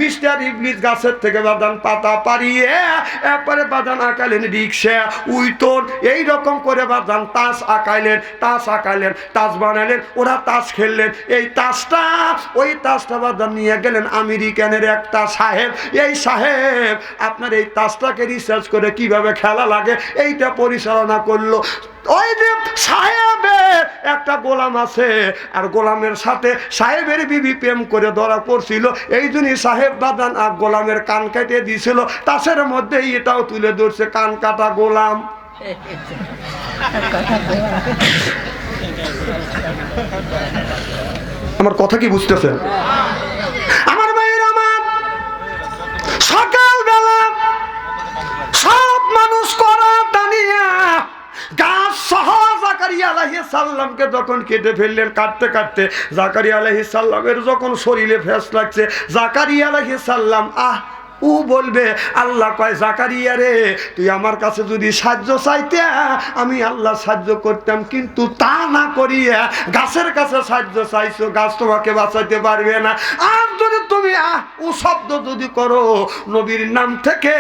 Mister ইবলিস গাছের থেকে বাদান পাতা পারিয়ে এরপরে বাদান আঁকালেন রিক্সা উইতন এইরকম করে বাদান তাস আঁকাইলেন তাস বানালেন, ওরা তাস খেললেন। এই তাসটা ওই তাসটা বাদান নিয়ে গেলেন আমেরিকানের একটা সাহেব। এই সাহেব আপনার এই তাসটাকে রিসার্চ করে কিভাবে খেলা লাগে এইটা পরিচালনা করলো। ওই যে সাহেবের একটা গোলাম আছে, আর গোলামের সাথে সাহেবের বিবি প্রেম করে ধরা পড়ছিল। এই জন্যই সাহেব বাদান আর গোলামের কান কেটে দিয়েছিল। তাসের মধ্যে এটাও তুলে ধরছে, কান কাটা গোলাম। আমার কথা কি বুঝতেছেন? আমার ভাইয়ের আমার সকালবেলা সব মানুষ করা টানিয়া গাছ সহ জাকারিয়া আলাইহিস সালামকে যখন কেটে ফেললেন, কাটতে কাটতে জাকারিয়া আলাইহিস সালামের যখন শরীরে ফেস লাগছে, জাকারিয়া আলাইহিস সালাম ও বলবে, আল্লাহ কয় জাকারিয়া রে, তুই আমার কাছে যদি সাহায্য চাইতে আমি আল্লাহ সাহায্য করতাম, কিন্তু তা না করিয়া গাছের কাছে সাহায্য চাইছো, গাছ তোমাকে বাঁচাইতে পারবে না। আর যদি তুমি ও শব্দ যদি করো, নবীর নাম থেকে,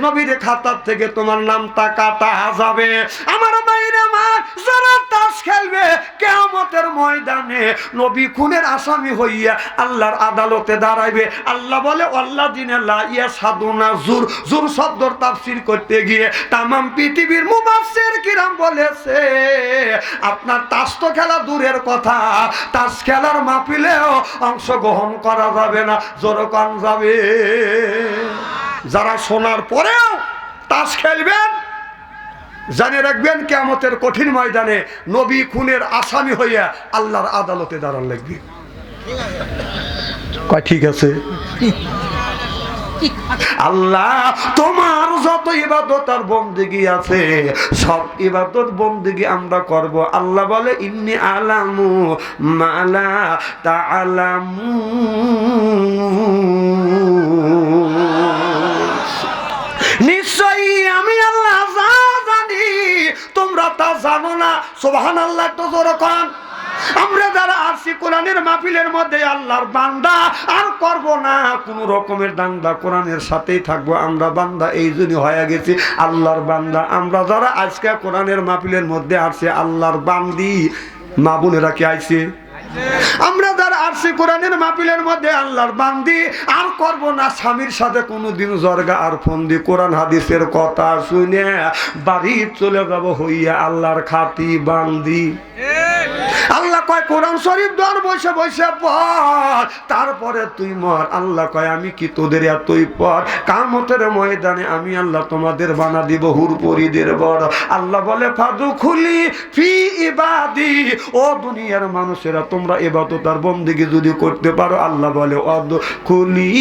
নবীর খাতার থেকে তোমার নামটা কাটা যাবে। আমার বাইরে আমার যারা তাস খেলবে কিয়ামতের ময়দানে নবী খুনের আসামি হইয়া আল্লাহর আদালতে দাঁড়াইবে। আল্লাহ বলে আল্লাযিনা লা সাধনা জুর, জুর শব্দর তাফসীর করতে গিয়ে তামাম পৃথিবীর মুফাসসির কিরাম বলেছে আপনার তাস তো খেলা দূরের কথা, তাস খেলার মাহফিলেও অংশগ্রহণ করা যাবে না, জোরকান যাবে। যারা শোনার পরেও তাস খেলবেন জানে রাখবেন কিয়ামতের কঠিন ময়দানে নবী খুনের আসামি হইয়া আল্লাহর আদালতে দাঁড়ান লাগবে। কয় ঠিক আছে? আল্লাহ তোমার যত ইবাদত আর বন্দেগী আছে সব ইবাদত বন্দেগী আমরা করব। আল্লাহ বলে ইন্নী আলামু মা লা তাআলামুন, নিশ্চয়ই আমি আল্লাহ যা জানি তোমরা তা জানো না। সুবহানাল্লাহ, তো জোরে কোন। আমরা যারা আসছি কোরআনের মাহফিলের মধ্যে আল্লাহর বান্দা আর করব না, কোন রকমের দান্দা কোরআনের সাথেই থাকবো। আমরা বান্দা এই জন্য হয়ে গেছি আল্লাহর বান্দা। আমরা যারা আজকে কোরআনের মাহফিলের মধ্যে আসছে আল্লাহর বান্দি, মা বোনেরা কি আইছে? আমরা যারা আসছি কোরআনের মাহফিলের মধ্যে আল্লাহর বান্দি আর করব না স্বামীর সাথে কোনোদিন জর্গা আর ফন্দি, কোরআন হাদিসের কথা শুনে বাড়ি চলে যাব হইয়া আল্লাহর খাতি বান্দি। আল্লাহ কয় কোরআন শরীফ দর বসে বসে পড়, তারপরে তুই মর। আল্লাহ কয় আমি কি তোদের এতই পর? কিয়ামতের ময়দানে আমি আল্লাহ তোমাদের বানা দিব হুরপরিদের বড়। আল্লাহ বলে ফাদুখুলি ফি ইবাদি, ও দুনিয়ার মানুষেরা তোমরা ইবাদত আর বন্দেগী যদি করতে পারো, আল্লাহ বলে অদখুলি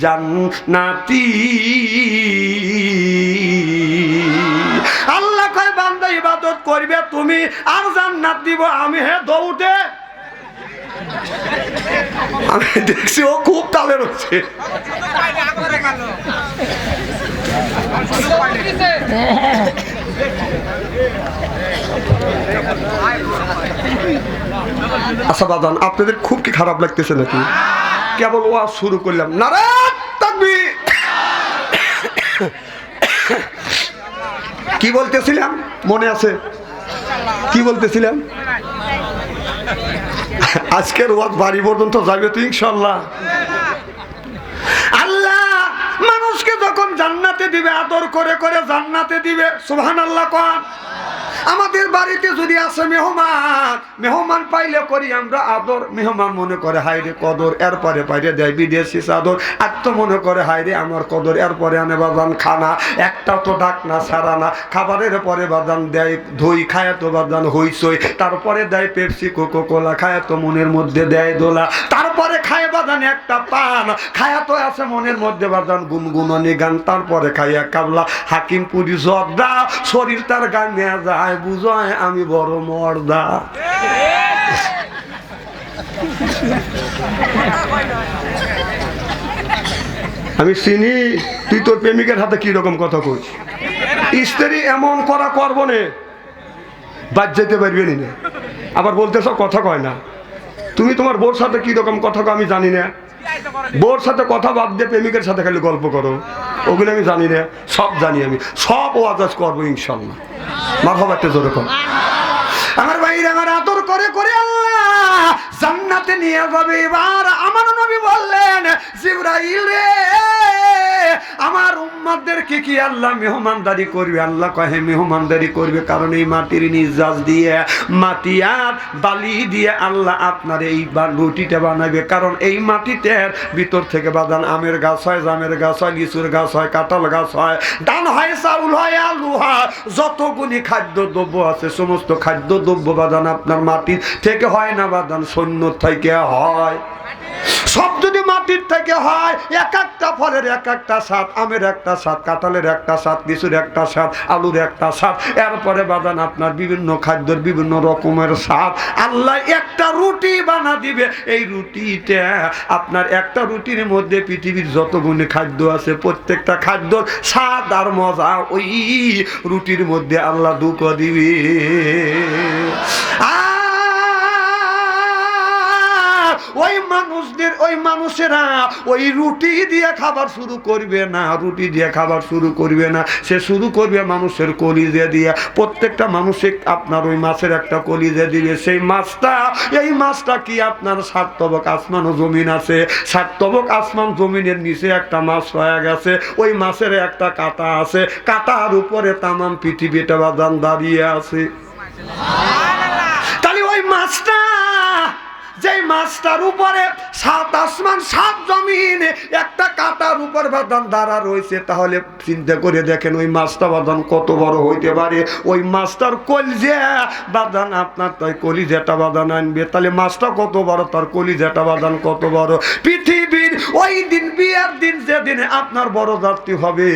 জান্নাতি। আল্লাহ কয় বান্দা ইবাদত করবে তুমি আর জান্নাত দিব আমি। হে দৌড়ে আমি দেখছি ও খুব তালে রয়েছে। আচ্ছা বাজান, আপনাদের খুব কি খারাপ লাগতেছে নাকি? কেবল ওয়াজ শুরু করলাম, নারায়ে তাকবীর। কি বলতেছিলাম মনে আছে? কি বলতেছিলাম? আজকের ওয়াজ বাড়ি পর্যন্ত যাবে তো ইনশাআল্লাহ। আল্লাহ মানুষকে যখন জান্নাতে দিবে আদর করে করে জান্নাতে দিবে। সুবহানাল্লাহ কোন। আমাদের বাড়িতে যদি আসে মেহমান পাইলে করি আমরা আদর। মেহমান মনে করে হায়রে কদর, এরপরে পাইরে দেয় বিদেশি চাদর। আর তো মনে করে হায়রে আমার কদর, এরপরে আনে বাজান খানা, একটা তো ডাক না ছাড়া না। খাবারের পরে বাজান দেয় দই, খায় তো বাজান হইচই, তারপরে দেয় পেপসি কোকো কোলা, খায় তো মনের মধ্যে দেয় দোলা, তারপরে খায় বাজান একটা পান, খায়া তো আছে মনের মধ্যে বাজান গুনগুননি গান, তারপরে খাই এক কাবলা হাকিমপুরি জর্দা, শরীর তার গায়ে যায় বুঝায় আমি বড় মর্দা। আমি চিনি তুই তোর প্রেমিকের হাতে কি রকম কথা কইস। স্ত্রী এমন করা করবো নে, বাদ যেতে পারবে না। আবার বলতেছ কথা কয় না। তুমি তোমার বোর সাথে কি রকম কথা কয় আমি জানি না। বোর সাথে কথা বাদ দিয়ে প্রেমিকের সাথে খালি গল্প করো, ওগুলো আমি জানি না, সব জানি আমি, সব ওয়াজ করবো ইনশাল্লাহ। মারহাবা একটা জোরে কর। আমার ভাইরা আমার আদর করে করে আল্লাহ জান্নাতে নিয়ে যাবে। এবার আমার নবী বললেন, জিবরাইল রে, আমার উম্মতদেরকে কি আল্লাহ মেহমানদারি করবে? আল্লাহ কহে মেহমানদারি করবে, কারণ এই মাটির নিজাজ দিয়ে, মাটি আর বালি দিয়ে আল্লাহ আপনার এই রুটিটা বানাবে। কারণ এই মাটিটার ভিতর থেকে বাদান আমের গাছ হয়, জামের গাছ হয়, লিচুর গাছ হয়, কাঁঠাল গাছ হয়, ধান হয়, চাউল হয়, আলু হয়, যতগুলি খাদ্য দ্রব্য আছে সমস্ত খাদ্য দ্রব্য বাদান আপনার মাটির থেকে হয় না বাদান সৈন্য থেকে হয়। সব যদি মাটির থেকে হয়, এক একটা ফলের এক একটা স্বাদ, আমের একটা স্বাদ, কাঁঠালের একটা স্বাদ, লিচুর একটা স্বাদ, আলুর একটা স্বাদ, এরপরে বাদান আপনার বিভিন্ন খাদ্যের বিভিন্ন রকমের স্বাদ। আল্লাহ একটা রুটি বানা দিবে, এই রুটিটা আপনার একটা রুটির মধ্যে পৃথিবীর যতগুলি খাদ্য আছে প্রত্যেকটা খাদ্যর স্বাদ আর মজা ওই রুটির মধ্যে আল্লাহ ঢুকিয়ে দিবে। ওই মানুষদের, ওই মানুষেরা ওই রুটি দিয়ে খাবার শুরু করবে না, রুটি দিয়ে খাবার শুরু করবে না, সে শুরু করবে মানুষের কলিজা দিয়ে। প্রত্যেকটা মানুষে আপনার ওই মাছের একটা কলিজা দিবে। সেই মাছটা, এই মাছটা কি আপনার 7 তবক আসমান ও জমিন আছে, 7 তবক আসমান জমিনের নিচে একটা মাছ হয়ে গেছে, ওই মাছের একটা কাঁটা আছে, কাঁটার উপরে তামাম পৃথিবীটা বাদান দাঁড়িয়ে আছে। তাহলে ওই মাছটা, যেই মাছটার উপরে 7 আসমান 7 জমিন একটা কাঁটার উপর বাদান দাঁড়া রয়েছে, তাহলে চিন্তা করে দেখেন ওই মাছটা বাদান কত বড় হইতে পারে। ওই মাছটার কলিজা বাদান আপনার তাই কলিজাটা বাদান আনবে, তাহলে মাছটা কত বড়, তার কলিজাটা বাদান কত বড়। পৃথিবীর ওই দিন, বিয়ার দিন, যেদিন আপনার বড় যাত্রী হবে,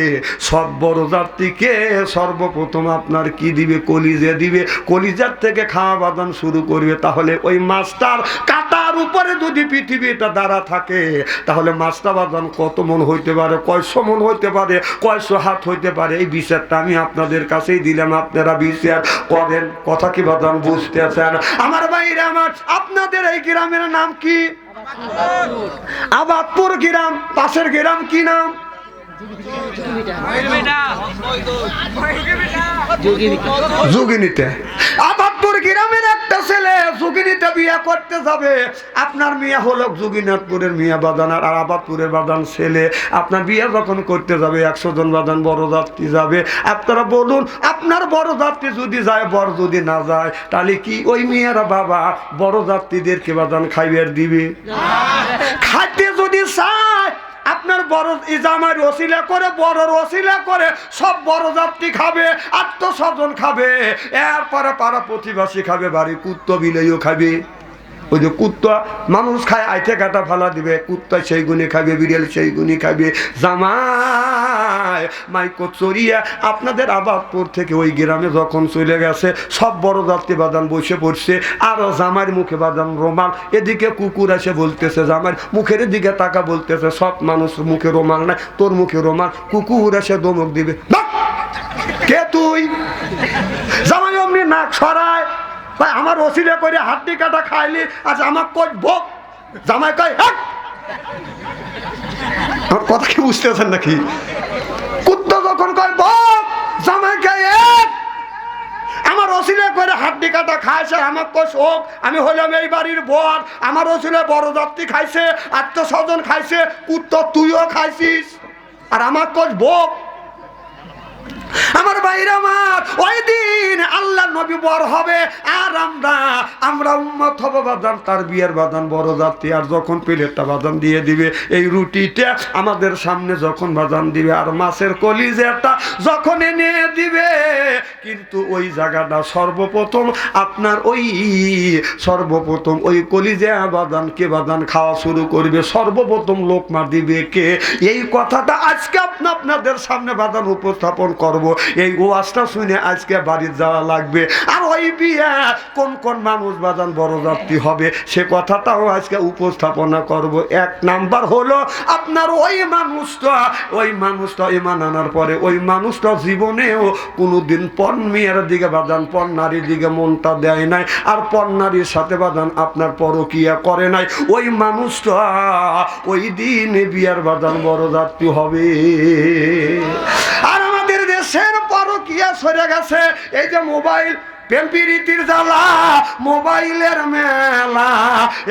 সব বড় যাত্রীকে সর্বপ্রথম আপনার কি দিবে? কলিজা দিবে। কলিজার থেকে খাওয়া বাদান শুরু করবে। তাহলে ওই মাছটার কাঁটার উপরে যদি পৃথিবীটা দাঁড়া থাকে, তাহলে মাছটা বাদান কত মন হইতে পারে, কয়শো মন হইতে পারে, কয়শো হাত হইতে পারে। এই বিচারটা আমি আপনাদের কাছেই দিলাম, আপনারা বিচার করেন। কথা কি বাদান বুঝতেছেন? আমার ভাইরা আমার, আপনাদের এই গ্রামের নাম কি? আবাদপুর গ্রাম। পাশের গ্রাম কি নাম? যোগিনীতে। আবাদপুর গ্রামের একটা ছেলে যোগিনীতে বিয়ে করতে যাবে। আপনার মেয়ে হলো যোগীনাথপুরের মেয়ে বাদান, আর আবাদপুরের বাদান ছেলে। আপনার বিয়ে যখন করতে যাবে 100 জন বাদান বড় যাত্রী যাবে। আপনারা বলুন, আপনার বড় যাত্রী যদি যায়, বড় যদি না যায়, তাহলে কি ওই মেয়েরা বাবা বড় যাত্রীদেরকে বাদান খাইবার দিবে? খাইতে যদি চায়, আপনার বড় জামাই ওসিলা করে, বড় ওসিলা করে সব বড় যাত্রী খাবে, আত্মস্বজন খাবে, এরপরে পাড়া প্রতিবাসী খাবে, বাড়ি কুত্তো বিলেও খাবে। ওই যে কুত্তা মানুষ খায়, আইতে কাটা ফালা দিবে, কুত্তা সেই গুণে খাবে, বিড়াল সেই গুণে খাবে। জামাই মাইকো চড়িয়া আপনাদের আবাদপুর থেকে ওই গ্রামে যখন চলে গেছে, সব বড় যাত্রী বাদান বসে পড়ছে, আর জামাইয়ের মুখে বাদান রোমাল, এদিকে কুকুর এসে বলতেছে, জামাইয়ের মুখের দিকে তাকা বলতেছে, সব মানুষ মুখে রোমাল নাই, তোর মুখে রোমাল। কুকুর এসে দমক দিবে, কে তুই? জামাই অমনি নাক সরায়, আমার ওসিলা করে হাড্ডি কাটা খাইলি, আচ্ছা আমার কই ভোগ? জামাই কয়, আমার কথা কি বুঝতেছেন নাকি? কুত্তা যখন কয় ভোগ, জামাই কয় আমার ওসিলা করে হাড্ডি কাটা খাইছে, আমার কই শোক, আমি হইলাম এই বাড়ির বর, আমার ওসিলা বড় যাত্রী খাইছে, আত্মস্বজন খাইছে, কুত্তা তুইও খাইছিস, আর আমার কই ভোগ। আমার ভাইরা আমার, ওই দিন আল্লাহ নবী বর হবে, আর আমরা উম্মত হব বাদান, তার বিয়ের বাদান বড় যাত্রী। আর যখন প্লেটটা বাদান দিয়ে দিবে, এই রুটিটা আমাদের সামনে যখন বাদান দিবে, আর মাছের কলিজাটা যখন এনে দিবে, কিন্তু ওই জায়গাটা সর্বপ্রথম আপনার সর্বপ্রথম ওই কলিজা বাদানকে বাদান খাওয়া শুরু করবে, সর্বপ্রথম লোকমা দিবে কে? এই কথাটা আজকে আপনাদের সামনে বাদান উপস্থাপন করব। করব। এই ওয়াজটা শুনে আজকে বাড়ি যাওয়া লাগবে। আর ওই বিয়ে কোন কোন মানুষ বাজান বড় যাত্রী হবে সে কথাটাও আজকে উপস্থাপনা করব। এক নাম্বার হলো আপনার ওই মানুষটা ইমান আনার পরে ওই মানুষটা জীবনেও কোনোদিন পণ মেয়ের দিকে বাজান পণ নারীর দিকে মনটা দেয় নাই, আর পণ নারীর সাথে বাজান আপনার পরকিয়া করে নাই। ওই মানুষটা ওই দিন বিয়ার বাজান বড় যাত্রী হবে। আর আমাদের দেশের পরকিয়া সরে গেছে। এই যে মোবাইল প্রেমপ্রীতির জ্বালা, মোবাইলের মেলা,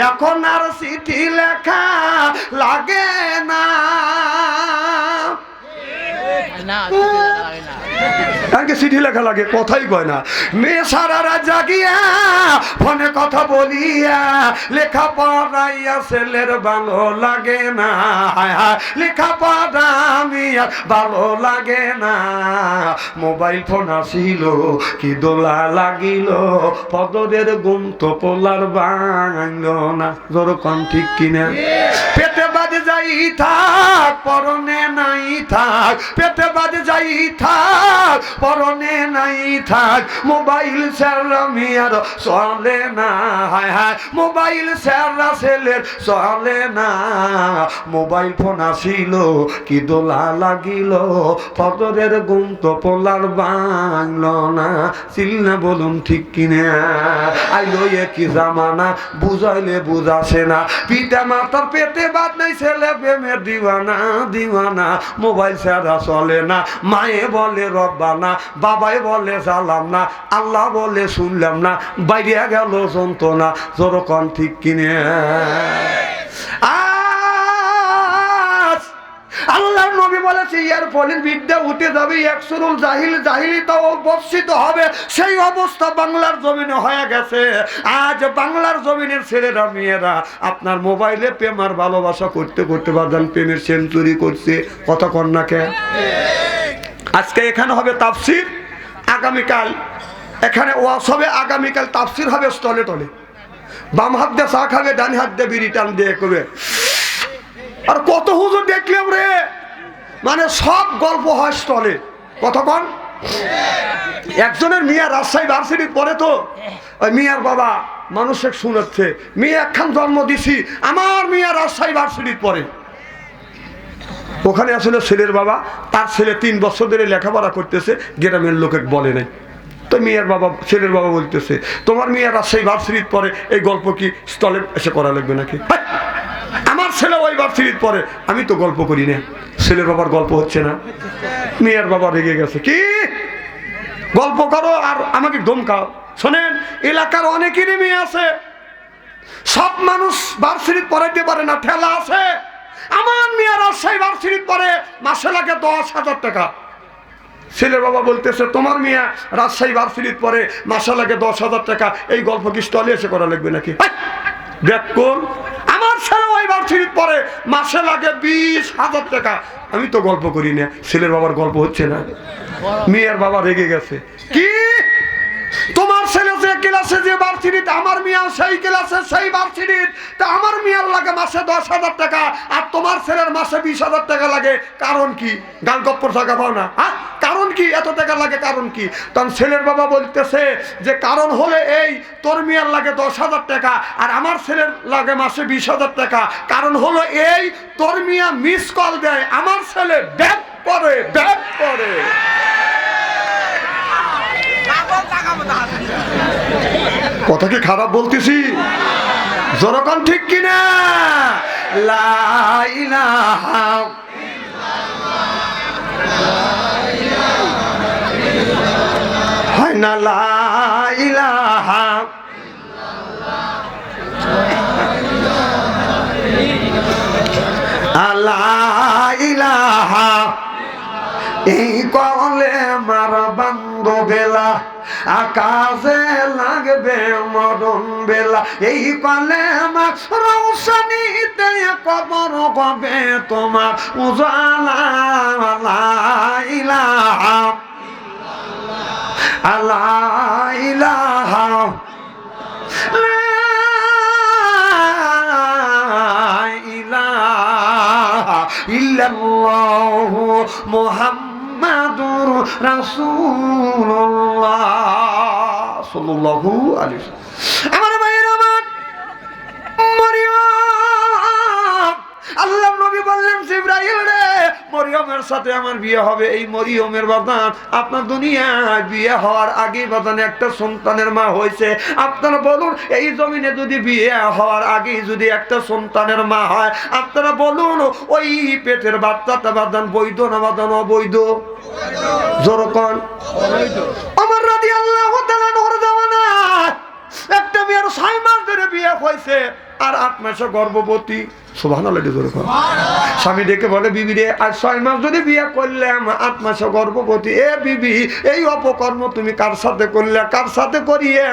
এখন আর চিঠি লেখা লাগে না। চিঠি লেখা লাগে, কথাই কয় না। মেয়ে সারা রাত জাগিয়া ফোনে কথা বলিয়া লেখা পড়াইয়া ছেলের ভালো লাগে না, লেখা পড়া আমি আর ভালো লাগে না। মোবাইল ফোন আসিল কি দোলা লাগিল, পদরের গুম তো পোলার বাঙল না। যেরকম ঠিক কিনা? পেটে বাজে যাই থাক পরনে নাই থাক, পেটে বাজে যাই থাক পরনে নাই থাক, মোবাইল ছাড়া মিয়ার চলে না, হায় হায় মোবাইল ছাড়া ছেলের চলে না। মোবাইল ফোন আসিল কি দোলা লাগিল, ফজরের ঘুম তো পোলার বাংল না। চিল্লা বলুন ঠিক কিনা? আইলো কি জামানা বুঝাইলে বুঝাছে না। পিতা মাতার পেটে বাদ নাই, ছেলে প্রেমের দিওয়ানা দিওয়ানা। মোবাইল ছাড়া চলে না, মায়ে বলে রব্বানা, বাবাই বলে জালাম না, আল্লাহ বলে শুনলাম না, বাইরে গেল যন্ত্রণা। যেরকম ঠিক কিনে? আল্লাহর নবী বলেছে ইয়ার ফলের বিদ্যা উঠে যাবে, একসুরুল জাহিল জাহিলিতাও বর্ষিত হবে। সেই অবস্থা বাংলার জমিনে হয়ে গেছে। আজ বাংলার জমিনের ছেলেরা মেয়েরা আপনার মোবাইলে প্রেম আর ভালোবাসা করতে করতে বাদান প্রেমের সেঞ্চুরি করছে। কথা কন্যাকে আজকে এখানে হবে তাফসির, আগামীকাল এখানে ওয়াজ হবে, আগামীকাল তাফসির হবে স্থলে টলে। বাম হাত দিয়ে চা খাবে, ডান হাত দিয়ে বিড়ি টান দিয়ে করবে। আর কত হুজুর দেখলাম রে, মানে সব গল্প হয় স্থলে। কতক্ষণ একজনের মিয়া রাজশাহী ভার্সিটি পড়ে, তো ওই মিয়ার বাবা মানুষের শুনাচ্ছে, মেয়ে একখান জন্ম দিছি, আমার মিয়া রাজশাহী ভার্সিটি পড়ে। ওখানে আসলে ছেলের বাবা, তার ছেলে 3 বছর ধরে লেখাপড়া করতেছে, গ্রামের লোকে বলে নাই। তো মেয়ের বাবা ছেলের বাবা বলতেছে, তোমার মেয়ে রাজশাহী ভার্সিটি পড়ে, এই গল্প কি স্থলে এসে করা লাগবে নাকি? আমার ছেলে ওই ভার্সিটি পড়ে, আমি তো গল্প করি না। ছেলের বাবার গল্প হচ্ছে না, মেয়ের বাবা রেগে গেছে, কি গল্প করো আর আমাকে ধমকাও। শোনেন, এলাকার অনেকেরই মেয়ে আছে, সব মানুষ ভার্সিটি পড়াইতে পারে না, ঠেলা আছে। আমার মেয়ে রাজশাহী ভার্সিটি পড়ে, মাসে লাগে 10,000 টাকা। ছেলের বাবা বলতেছে, তোমার মেয়ে রাজশাহী ভার্সিটি পড়ে, মাসে লাগে 10,000 টাকা, এই গল্প কি স্থলে এসে করা লাগবে নাকি? দেখ কোন আমার ছেলে ওই ভার্সিটি পড়ে, মাসে লাগে 20,000 টাকা, আমি তো গল্প করি না। ছেলের বাবার গল্প হচ্ছে না, মেয়ের বাবা রেগে গেছে, কি তোমার ছেলে যে ক্লাসে যে ভার্সিটিতে, আমার মেয়ে সেই ক্লাসে সেই ভার্সিটি, তা আমার মেয়ের লাগে মাসে 10,000 টাকা, আর তোমার ছেলের মাসে 20,000 টাকা লাগে, কারণ কি? গাল গপ্পর টাকা পাও না, হ্যাঁ? কারণ কি এত টাকা লাগে, কারণ কি? তখন ছেলের বাবা বলতেছে যে কারণ হলে এই, তোর মেয়ের লাগে 10,000 টাকা আর আমার ছেলের লাগে মাসে 20,000 টাকা। কারণ হলো এই, তোর মেয়ে মিস কল দেয়, আমার ছেলে ব্যাক করে ব্যাক করে। কথা কি খারাপ বলতেছি? যেরকম ঠিক কিনা? লা ইলাহা হয় না, লা ইলাহা লা ইলাহা, এই কলে মার বান্ধবেলা আকাশে লাগবে মরণ বেলা, এই কলে মার রৌশনীতে কবর হবে তোমার উজালা। লা ইলাহা লা ইলাহা লা ইলাহা ইল্লাল্লাহু মুহাম্মাদুর মুহাম্মাদুর রাসূলুল্লাহ সাল্লাল্লাহু আলাইহি ওয়াসাল্লাম। আমার ভাইয়ের আমার মরিয়ম, আল্লাহ নবী বললেন জিবরাইল রে, মরিয়মের সাথে আমার বিয়ে হবে। এই মরিয়মের বাদান আপনার দুনিয়ায় বিয়ে হওয়ার আগে বাদান একটা সন্তানের মা হয়েছে। আপনারা বলুন, এই জমিনে যদি বিয়ে হওয়ার আগে যদি একটা সন্তানের মা হয়, আপনারা বলুন ওই পেটের বাচ্চাটা বাদান বৈধ না বাদান অবৈধ? জোরকন ওমর রাদিয়াল্লাহু তাআলা নহর জামানা একটা মেয়ের 6 মাস ধরে বিয়ে হয়েছে আর 8 মাসে গর্ভবতী। সুবহানাল্লাহ। স্বামী ডেকে বলে, বিবি রে, আজ 6 মাস যদি বিয়ে করলাম, 8 মাসে গর্ভবতী। এ বিবি, এই অপকর্ম তুমি কার সাথে করলে? কার সাথে করিয়ে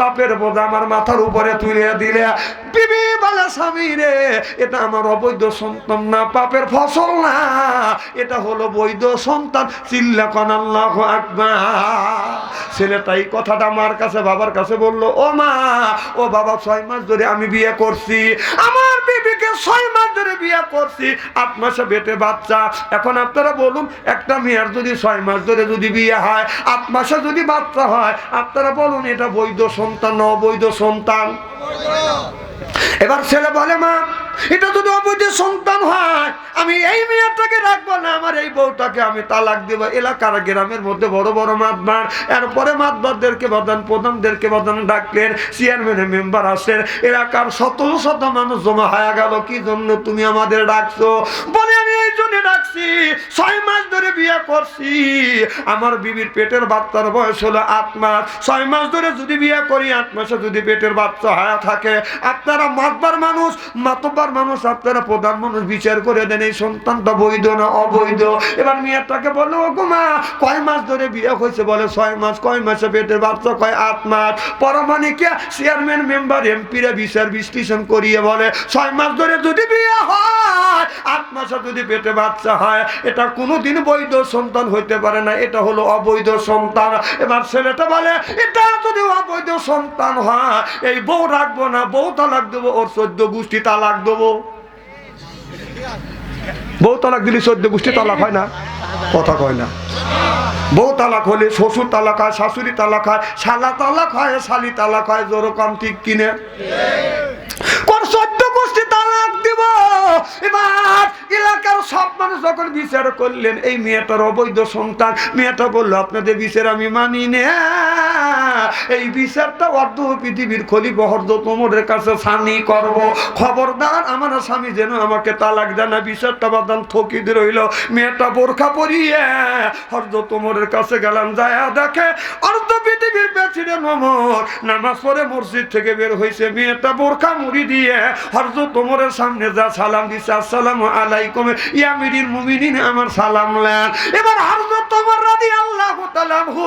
পাপের বোঝা আমার মাথার উপরে তুলে দিলে? বিবি বলে, স্বামী রে, এটা আমার অবৈধ সন্তান না, পাপের ফসল না, এটা হলো বৈধ সন্তান। চিল্লা কোন আল্লাহু আকবার। ছেলেটা এই কথাটা মার কাছে বাবার কাছে বললো, ও মা, ও বাবা, 6 মাস ধরে আমি বিয়ে করছি, আমার বিবিকে 6 মাস ধরে বিয়ে করছি, 8 মাসে পেটে বাচ্চা। এখন আপনারা বলুন, একটা মেয়ের যদি 6 মাস ধরে যদি বিয়ে হয়, 8 মাসে যদি বাচ্চা হয়, আপনারা বলুন এটা বৈধ সন্তান না অবৈধ সন্তান? এবার ছেলে বলে, মা, এটা যদি অবৈধ সন্তান হয়, আমি এই মেয়েটাকে রাখবো না, আমার এই বউটাকে আমি তালাক দেব। এলাকার গ্রামের মধ্যে বড় বড় মাতবার, এরপরে মাতবারদেরকে বাদান, প্রধানদেরকে বাদান ডাকলেন, চেয়ারম্যানের মেম্বার আসেন, এলাকার শত শত মানুষ জমা হয়ে গেল। কি জন্য তুমি আমাদের ডাকছো? বলে, আমি এই জন্য ডাকছি, 6 মাস ধরে বিয়ে করছি, আমার বিবির পেটের বাচ্চার বয়স হলো 8 মাস। 6 মাস ধরে যদি বিয়ে করি, 8 মাসে যদি পেটের বাচ্চা হয়ে থাকে, আপনারা মাতবার মানুষ, মাতবার মানুষ, আপনারা প্রধান মানুষ বিচার করে দেন এই সন্তানটা বৈধ না অবৈধ। এবার মেয়েটাকে বলো, ও গো মা, কয় মাস ধরে বিয়ে হয়েছে? বলে 6 মাস। কয় মাসে পেটের বাচ্চা? কয় 8 মাস। পরমাণিকে চেয়ারম্যান মেম্বার এমপিরা বিচার বিশ্লেষণ করিয়ে বলে, 6 মাস ধরে যদি বিয়ে হয়, 8 মাসে যদি পেটে বাচ্চা হয়, এটা কোনোদিন বৈধ সন্তান হইতে পারে না, এটা হলো অবৈধ সন্তান। এবার ছেলেটা বলে, এটা যদি অবৈধ সন্তান হয়, এই বউ রাখবো না, বউ তালাক দেবো, ওর 14 গোষ্ঠী তালাক দেবো। বউ তালাক দিলে 14 গোষ্ঠী তালাক হয় না? কথা কয় না। বউ তালাক হলে শ্বশুর তালাক হয়, শাশুড়ি তালাক হয়, শালা তালাক হয়, শালি তালাক হয়। জোরকম ঠিক কিনে? কোন 14 গোষ্ঠী তালাক দিব? এবার এলাকার সব মানুষ যখন বিচার করলেন এই মেয়েটার অবৈধ সন্তান, মেয়েটা বললো, আপনাদের বিচার আমি মানি না, এই বিচারটা অর্ধ পৃথিবীর খলিফা হযরত ওমরের কাছে সানি করব। খবরদার আমার স্বামী যেন আমাকে তালাক দেয় না। বিচারটা বাদান থকিয়ে রইল। মেয়েটা বোরখা পরিয়ে হযরত ওমরের কাছে গেলাম, যায় দেখে অর্ধ পৃথিবীর প্রেসিডেন্ট ওমর নামাজ পড়ে মসজিদ থেকে বের হয়েছে। মেয়েটা বোরখা মুড়ি দিয়ে হযরত ওমরের সামনে যা সালাম দিছে, আসসালামু আলাইকুম ইয়া আমিরুল মুমিনিন, আমার সালাম নেন। এবার হযরত ওমর রাদিয়াল্লাহু তাআলা আনহু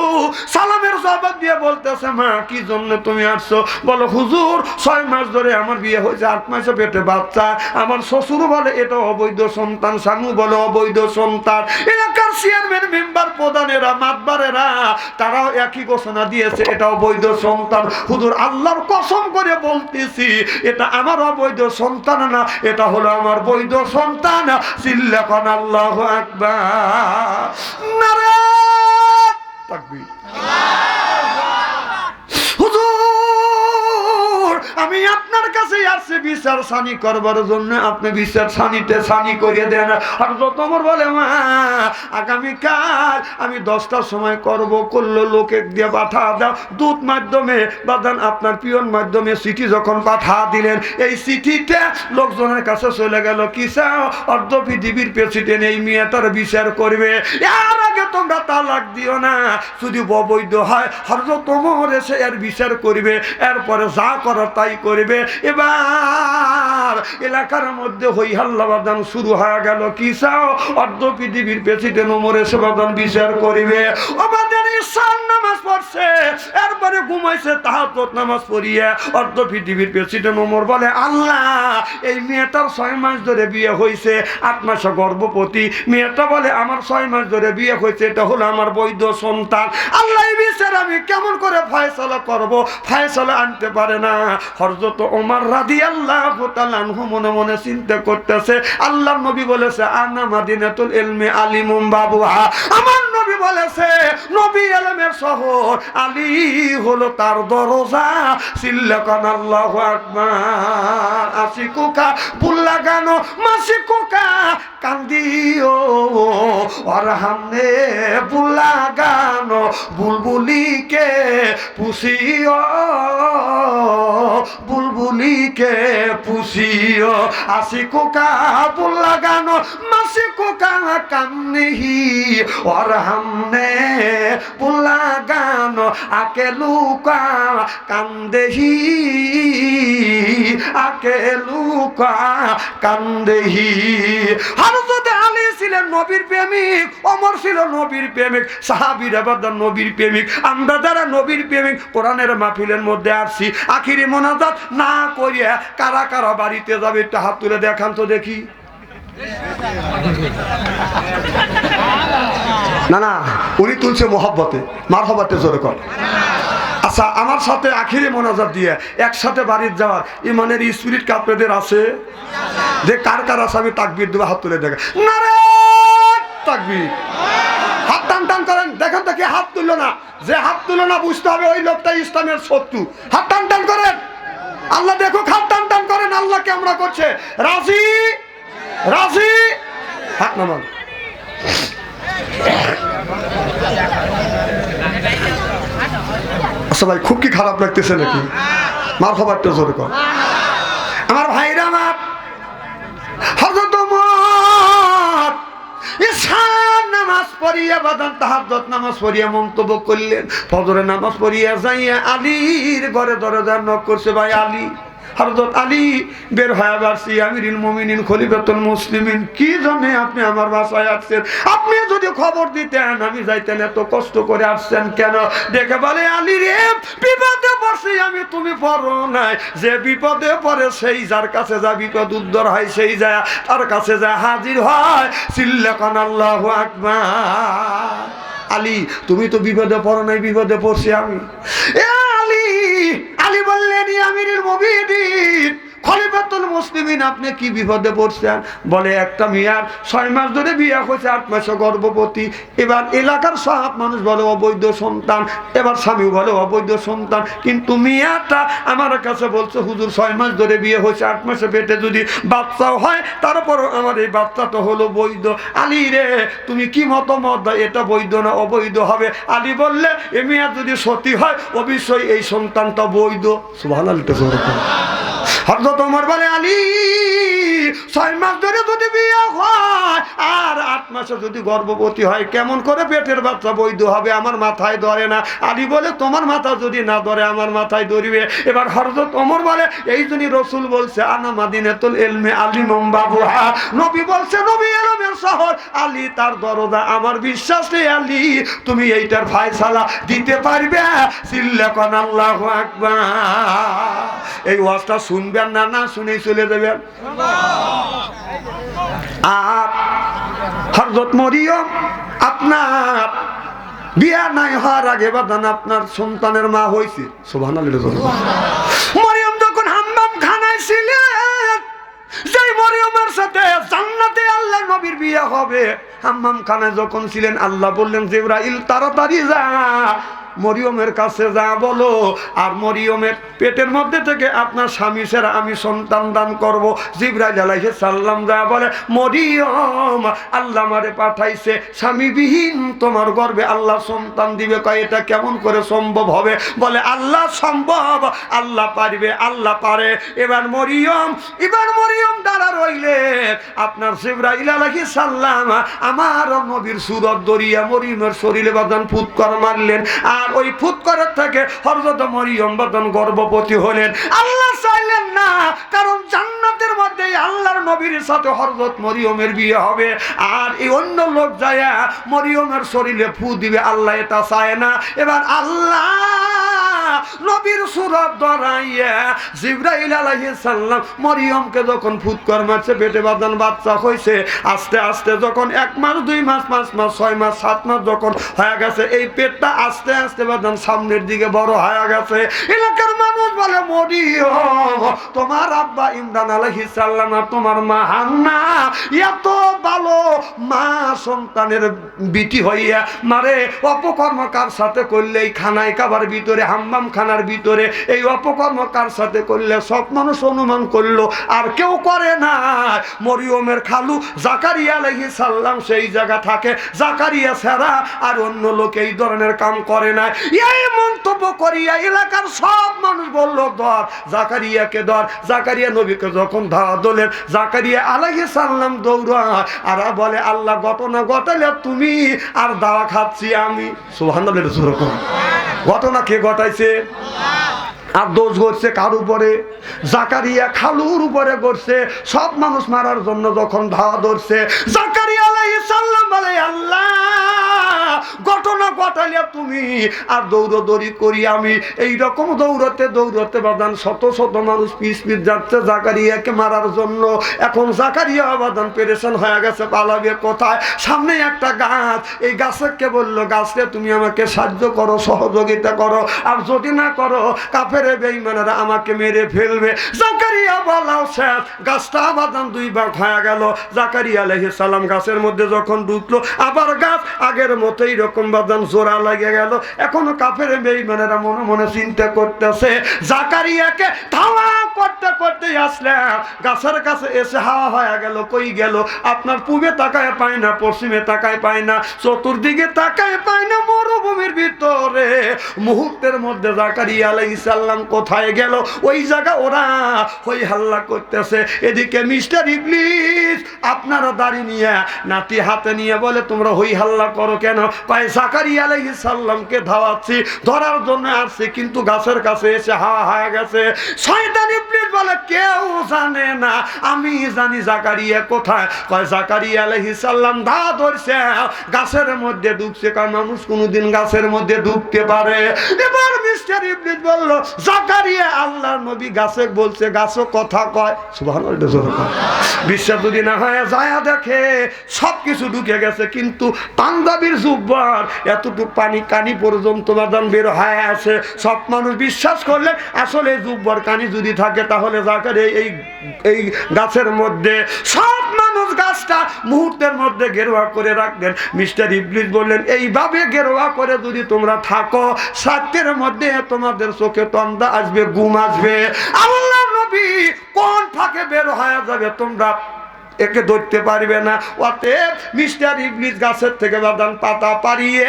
সালামের জবাব দিয়ে বলতেছে, মা, কি জন্য তুমি আসছো? বলো, হুজুর, 6 মাস ধরে আমার বিয়ে হয়েছে, 8 মাসে পেটে বাচ্চা। আমার শ্বশুর বলে এটা অবৈধ সন্তান, স্বামী বলে অবৈধ সন্তান। এলাকার চেয়ারম্যান মেম্বার প্রধানেরা মাতবারেরা তারাও একই ঘোষণা দিয়েছে, এটা অবৈধ সন্তান। হুজুর, আল্লাহর কসম করে বলতেছি, এটা আমার অবৈধ সন্তান না, এটা হলো আমার বৈধ সন্তান। চিল্লা কোন আল্লাহু আকবার। নারে তাকবীর। হুজুর, আমি আপনার কাছে আসছি বিচার সানি করবার জন্য, আপনি বিচার সানি করিয়ে দেন। আর যত ওমর বলে, মা, আগামীকাল আমি 10টার সময় করব, করলো লোকে দিয়ে পাঠা দাও, দূত মাধ্যমে বাদান আপনার পিয়ন মাধ্যমে চিঠি যখন পাঠা দিলেন, এই চিঠিতে লোকজনের কাছে চলে গেল, কি চাও? অর্ধ পৃথিবীর প্রেসিডেন্ট এই মেয়েটার বিচার করবে, এর আগে তোমরা তালাক দিও না, যদি অবৈধ হয় হযরত ওমর এসে এর বিচার করবে, এরপরে যা করার তাই করবে। এবার এলাকার মধ্যে হই হাল্লা বাদান শুরু হয়ে গেল, কি চাও? অর্ধ পৃথিবীর প্রেসিডেন্ট ওমর এসে বাদান বিচার করবে। ওবাদের ঈশার নামাজ পড়ছে, এরপরে ঘুমাইছে তাহাজ্জুদ নামাজ পড়িয়ে। অর্ধ পৃথিবীর প্রেসিডেন্ট ওমর বলে, আল্লাহ, এই মেয়েটার 6 মাস ধরে বিয়ে হয়েছে, 8 মাসে গর্ভবতী। মেয়েটা বলে, আমার 6 মাস ধরে বিয়ে হয়েছে, এটা হলো আমার বৈধ সন্তান। আল্লাহ, এই বিচার আমি কেমন করে ফয়সালা করব? ফয়সালা আনতে পারে না। হযরত ওমর রাদিয়াল্লাহু তাআলা আনহু মনে মনে চিন্তা করতেছে, আল্লাহর নবী বলেছে, আনা মাদিনাতুল ইলমি আলিমুম বাবুহা, আমার নবী বলেছে নবী এলেমের শহর, আলী হলো তার দরজা। সিল্লাকান আল্লাহু আকবার। আশিকুকা বুল্লা গানো মাসিকুকা কান্দিও আর হামনে বুল্লা গানো বুলবুলিকে পুষিও, বুলবুলিকে পুষিও। আশিকুকা বুল্লা গানো মাসিকুকা কান্দিহি আর হামনে বুল্লা গানো আকে লুকা কান্দেহি, আকে লুকা কান্দেহি। হযরত আলী ছিলেন নবীর প্রেমিক, ওমর ছিল নবীর প্রেমিক, সাহাবীরা বাদা নবীর প্রেমিক। আমরা যারা নবীর প্রেমিক কোরআনের মাহফিলের মধ্যে আসছি, আখিরি মোনাজাত না করিয়া কারা কারা বাড়িতে যাবে একটু হাত তুলে দেখান তো দেখি। না না, উনি তুলছে মোহাব্বতে, মারহাবাতে জোরে কর। আচ্ছা, আমার সাথে আখিরি মোনাজাত দিয়ে একসাথে বাড়ির যাওয়ার ইমানের স্পিরিট কি আপনাদের আছে? যে কার কার আছে আমি তাকবীর দেবো, হাত তুলে দেখেন। নারে তাকবীর, হাত টান টান করেন। দেখেন তো কে হাত তুললো না? যে হাত তুললো না বুঝতে হবে ওই লোকটা ইসলামের শত্রু। হাত টান টান করেন। আল্লাহ দেখো, হাত টান টান করেন। আল্লাহ ক্যামেরা করছে। রাজি রাজি, হাত নামান। আচ্ছা ভাই, খুব কি খারাপ লাগতেছে নাকি? মার খবরটা জোরে কর। আমার ভাইরা, আমার হযরত ওমর ঈশার নামাজ পড়িয়া বাদান তাহাজ্জুদ নামাজ পড়িয়া মন্তব্য করলেন। ফজরের নামাজ পড়িয়া যাইয়া আলীর ঘরে দরজা নক করছে। ভাই আলী, হযরত আলী বের হয়ে আসছি। আমিরুল মুমিনিন খলিফাতুল মুসলিমিন, কি জন্যে আপনি আমার বাসায় আসছেন? আপনি যদি খবর দিতেন আমি যাইতেন, এত কষ্ট করে আসছেন কেন? দেখে বলে, আলী রে, বিপদে পড়ছি আমি, তুমি পড়ো নাই। যে বিপদে পড়ে সেই যার কাছে যা বিপদ উদ্ধার হয়, সেই যায় তার কাছে যা হাজির হয়। সিল্লাকান আল্লাহু আকবার। আলী, তুমি তো বিপদে পড়ো নাই, বিপদে পড়ছি আমি। আলী বললেন, আমিরুল মুমিনিন খলিফাতুল মুসলিমিন, আপনি কি বিপদে পড়ছেন? বলে, একটা মেয়ার 6 মাস ধরে বিয়ে হয়েছে, 8 মাসে গর্ভবতী। এবার এলাকার সব মানুষ বলে অবৈধ সন্তান, এবার স্বামীও বলে অবৈধ সন্তান। কিন্তু মেয়াটা আমার কাছে বলছে, হুজুর 6 মাস ধরে বিয়ে হয়েছে, 8 মাসে পেটে যদি বাচ্চাও হয় তারপরও আমার এই বাচ্চাটা হলো বৈধ। আলী রে, তুমি কি মতামত দাও, এটা বৈধ না অবৈধ হবে? আলী বললে, এ মেয়া যদি সতী হয় অবশ্যই এই সন্তানটা বৈধ। সুবহানাল্লাহ। হযরত ওমর বলে, আলী, 6 মাস ধরে যদি বিয়ে হয় আর 8 মাসে যদি গর্ভবতী হয়, কেমন করে পেটের বাচ্চা বৈধ হবে? আমার মাথায় ধরে না। আলী বলে, তোমার মাথা যদি না ধরে আমার মাথায় ধরবে। এবার হযরত ওমর বলে, এই জন্যই রাসূল বলছে, আনা মাদিনাতুল ইলমি আলিমুম বাবুহা। নবী বলছে, নবী ইলমের শহর, আলী তার দরজা। আমার বিশ্বাস নেই আলী তুমি এইটার ফয়সালা দিতে পারবে। সিল্লাকান আল্লাহু আকবার। এই ওয়াজটা শুনবেন না, না শুনেই চলে যাবেন। আর হযরত মরিয়ম আপনার বিয়া নাই হওয়ার আগে বাদান আপনার সন্তানের মা হয়েছে। সুবহানাল্লাহ। মরিয়ম যখন হাম্মাম খানায় ছিলেন, সেই মরিয়মের সাথে জান্নাতে আল্লাহ নবীর বিয়ে হবে, হাম্মাম খানায় যখন ছিলেন, আল্লাহ বললেন, জিবরাইল তাড়াতাড়ি যা, মরিয়মের কাছে যা বলো, আর মরিয়মের পেটের মধ্যে থেকে আপনার স্বামী সেরা আমি সন্তান দান করব। জিবরাইল আলাইহিস সালাম যা বলে, মরিয়ম, আল্লাহ আমারে পাঠাইছে, স্বামীবিহীন তোমার গর্ভে আল্লাহ সন্তান দিবে। কয়, এটা কেমন করে সম্ভব হবে? বলে, আল্লাহ সম্ভব, আল্লাহ পারবে, আল্লাহ পারে। এবার মরিয়ম দাঁড়া রইলেন। আপনার জিবরাইল আলাইহিস সালাম আমার নবীর সুরত দরিয়া মরিয়মের শরীরে বাদান ফুৎকার মারলেন, আর ওই ফুৎকারের থেকে হযরত মরিয়ম বাদান গর্ভবতী হলেন। আল্লাহ চাইলেন না, কারণ জান্নাতের মধ্যে আল্লাহর নবীর সাথে হযরত মরিয়মের বিয়ে হবে, আর এই অন্য লোক যায় মরিয়মের শরীরে ফু দিবে। আল্লাহ এটা চায় না। এবার আল্লাহ নবীর সুরত ধরাইয়া জিবরাইল আলাইহিস সালাম মরিয়মকে যখন ফুৎকার মারছে, পেটে বাদান বাচ্চা হয়েছে। আস্তে আস্তে যখন 1 মাস 2 মাস 5 মাস 6 মাস 7 মাস যখন হয়ে গেছে, এই পেটটা আস্তে আস্তে বাদান সামনের দিকে বড় হয়ে গেছে। এলাকার মানুষ বলে, মরিয়ম, তোমার আব্বা ইমরান আলাইহিস সালাম আর তোমার মা হান্না এত ভালো মা সন্তানের বিটি হইয়া মারে অপকর্ম কার সাথে করলে এই খানায় কাবার ভিতরে হাম্মাম খানার ভিতরে এই অপকর্ম কার সাথে করলে সব মানুষ অনুমান করলো আর কেউ করে না। মরিয়মের খালু জাকারিয়া আলাইহিস সালাম সেই জায়গা থাকে, জাকারিয়া ছাড়া আর অন্য লোক এই ধরনের কাম করে না। এই মন্তব্য করিয়া এলাকার সব মানুষ বলল ধর জাকারিয়াকে ধর। জাকারিয়া নবীকে যখন ধাওয়া দিলেন, জাকারিয়া আলাইহিস সালাম দৌড়ায় আর বলে আল্লাহ ঘটনা ঘটালে তুমি আর দাওয়া খাচ্ছি আমি। সুবহানাল্লাহ। ঘটনা কে ঘটাইছে? আর দোষ করছে কার উপরে? জাকারিয়া খালুর উপরে করছে। সব মানুষ মারার জন্য যখন ধাওয়া ধরছে, জাকারিয়া আলাইহিস সালাম বলে আল্লাহ ঘটনা ঘটালে তুমি আর দৌড়দৌড়ি করি আমি। এইরকম দৌড়তে দৌড়তে বাদান শত শত মানুষ পিছ পিছ যাচ্ছে জাকারিয়াকে মারার জন্য। এখন জাকারিয়া বাদান পেরেশান হয়ে গেছে, পালাবে কোথায়? সামনে একটা গাছ, এই গাছকে বললো গাছকে তুমি আমাকে সাহায্য করো, সহযোগিতা করো, আর যদি না করো কাফেরে বেঈমানেরা আমাকে মেরে ফেলবে। জাকারিয়া বলাও শেষ, গাছটা বাদান দুই ভাগ হয়ে গেল। জাকারিয়া আলাইহিস সালাম গাছের মধ্যে যখন ঢুকলো আবার গাছ আগের মতো এইরকম বাদান জোড়া লাগে গেল। এখনো কাফেরে বেঈমানেরা মনে মনে চিন্তা করতেছে জাকারিয়াকে ধাওয়া করতে করতে আসলে গাছের কাছে এসে হাওয়া হয়ে গেল। কই গেল? আপনার পূবে তাকায় পায় না, পশ্চিমে তাকায় পায় না, চতুর্দিকে তাকায় পায় না, মরুভূমির ভিতরে। মুহূর্তের মধ্যে জাকারিয়া আলাইহিস সালাম কোথায় গেল? ওই জায়গা ওরা হই হাল্লা করতেছে। এদিকে মিস্টার ইবলিস আপনারা দাড়ি নিয়ে নাতি হাতে নিয়ে বলে তোমরা হই হাল্লা করো কেন? কয় জাকারিয়া আলাইহিস সালামকে ধাওয়াচ্ছি, ধরার জন্য আসছে, কিন্তু গাছের কাছে এসে হাওয়া হয়ে গেছে। শয়তান ইবলিস বলে কেউ জানে না, আমি জানি জাকারিয়া কোথায়। কয় জাকারিয়া আলাইহিস সালাম ধাওয়া ধরছে, গাছের মধ্যে ঢুকছে। কয় মানুষ কোনোদিন গাছের মধ্যে ঢুকতে পারে? এবার মিস্টার ইবলিস বলল জাকারিয়া আল্লাহর নবী গাছে বলছে, গাছও কথা কয়। সুবহানাল্লাহ। বিশ্বাস যদি না হয় যায় দেখে সবকিছু ঢুকে গেছে, কিন্তু পাঞ্জাবির জুব্বার এতটুকু পানি কানি পর্যন্ত বাদান বের হয়ে আছে। সব মানুষ বিশ্বাস করলেন আসলে জুব্বার কানি যদি থাকে তাহলে জাকারিয়া এই গাছের মধ্যে। সব মানুষ গাছটা মুহূর্তের মধ্যে গেরুয়া করে রাখলেন। মিস্টার ইবলিস বললেন এইভাবে গেরুয়া করে যদি তোমরা থাকো, সাতের মধ্যে তোমাদের চোখে তন্দা আসবে, ঘুম আসবে। আল্লাহ নবী কোন ফাঁকে বের হয়ে যাবে তোমরা একে ধরতে পারবে না। অতএব মিস্টার ইবলিস গাছের থেকে বাদান পাতা পারিয়ে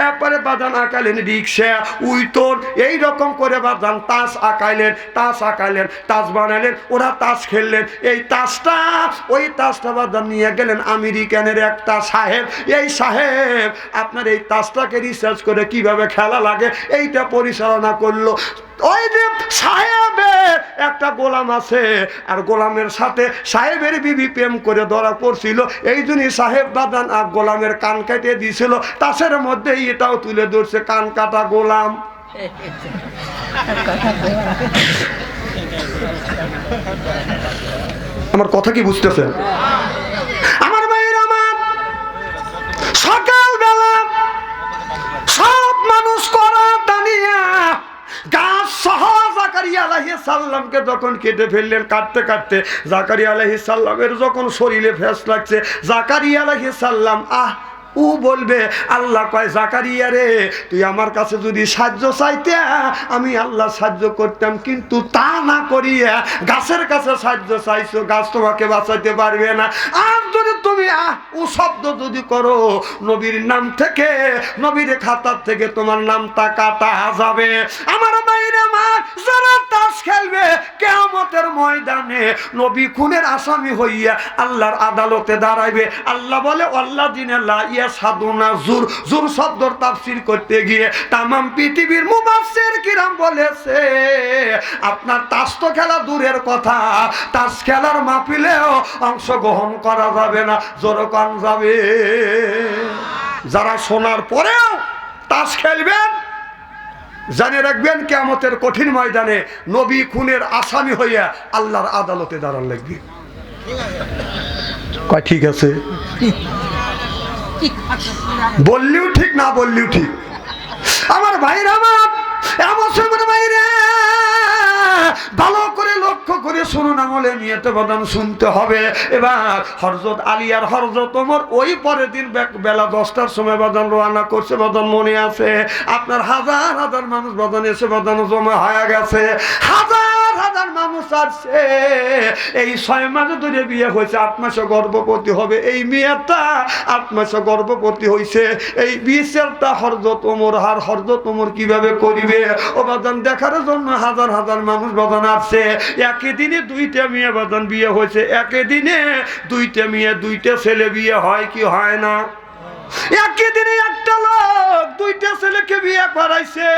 এরপরে বাদান আঁকালেন রিক্সা, উইতন, এইরকম করে বাদান তাস আঁকাইলেন, তাস বানালেন। ওরা তাস খেললেন। এই তাসটা ওই তাসটা বাদান নিয়ে গেলেন আমেরিকানের একটা সাহেব। এই সাহেব আপনার এই তাসটাকে রিসার্চ করে কিভাবে খেলা লাগে এইটা পরিচালনা করলো। ওই যে সাহেবের একটা গোলাম আছে, আর গোলামের সাথে সাহেবের বিবি প্রেম করে ধরা পড়ছিল। এই জন্যই সাহেব বাদান আর গোলামের কান কেটে দিয়েছিল। তাসের মধ্যে এটাও তুলে ধরছে, কান কাটা গোলাম। আমার কথা কি বুঝতেছেন? আমার ভাইয়ের আমার সকালবেলা সব মানুষ করা টানিয়া গাছ সহ জাকারিয়া আলাইহিস সালামকে যখন কেটে ফেললেন, কাটতে কাটতে জাকারিয়া আলাইহিস সালামের যখন শরীরে ফেস লাগছে, জাকারিয়া আলাইহিস সালাম ও বলবে আল্লাহ কয় জাকারিয়া রে তুই আমার কাছে যদি সাহায্য চাইতে আমি আল্লাহ সাহায্য করতাম, কিন্তু তা না করিয়া গাছের কাছে সাহায্য চাইছো, গাছ তোমাকে বাঁচাইতে পারবে না। আর যদি তুমি ও শব্দ যদি করো নবীর নাম থেকে, নবীর খাতার থেকে তোমার নামটা কাটা যাবে। আমার বাইরে আমার যারা তাস খেলবে কিয়ামতের ময়দানে নবী খুনের আসামি হইয়া আল্লাহর আদালতে দাঁড়াইবে। আল্লাহ বলে আল্লাযিনা লা ইয়াশহাদুনা জুর। জুর শব্দর তাফসীর করতে গিয়ে তামাম পৃথিবীর মুফাসসির কিরাম বলেছে আপনার তাস তো খেলা দূরের কথা, তাস খেলার মাহফিলেও অংশগ্রহণ করা যাবে না, জোরকান যাবে। যারা শোনার পরেও তাস খেলবেন জানে রাখবেন কিয়ামতের কঠিন ময়দানে নবী খুনের আসামি হইয়া আল্লাহর আদালতে দাঁড়ান লাগবে। কয় ঠিক আছে? বললেও ঠিক, না বললেও ঠিক। আমার ভাইরা, আমার এমন ভাইরা ভালো করে লোক লক্ষ্য করে শুনুন, আমলে নিয়তে বাদান শুনতে হবে। এবার হযরত আলী আর হযরত ওমর ওই পরের দিন বেলা 10টার সময় বাদান রওনা করছে। বাদান মনে আছে আপনার হাজার হাজার মানুষ বাদান এসে বাদান জমা হয়ে গেছে। হাজার হাজার মানুষ আসছে। এই 6 মাস ধরে বিয়ে হয়েছে, 8 মাসে গর্ভবতী হবে। এই মেয়েটা 8 মাসে গর্ভবতী হয়েছে। এই বিচারটা হযরত ওমর আর হযরত ওমর কিভাবে করিবে ও বাদান দেখার জন্য হাজার হাজার মানুষ বাদান আসছে। একই দিনে 2টা মেয়ে বাদান বিয়ে হয়েছে। একই দিনে 2টা মেয়ে 2টা ছেলে বিয়ে হয় কি হয় না? একই দিনে একটা লোক 2টা ছেলেকে বিয়ে করাইছে।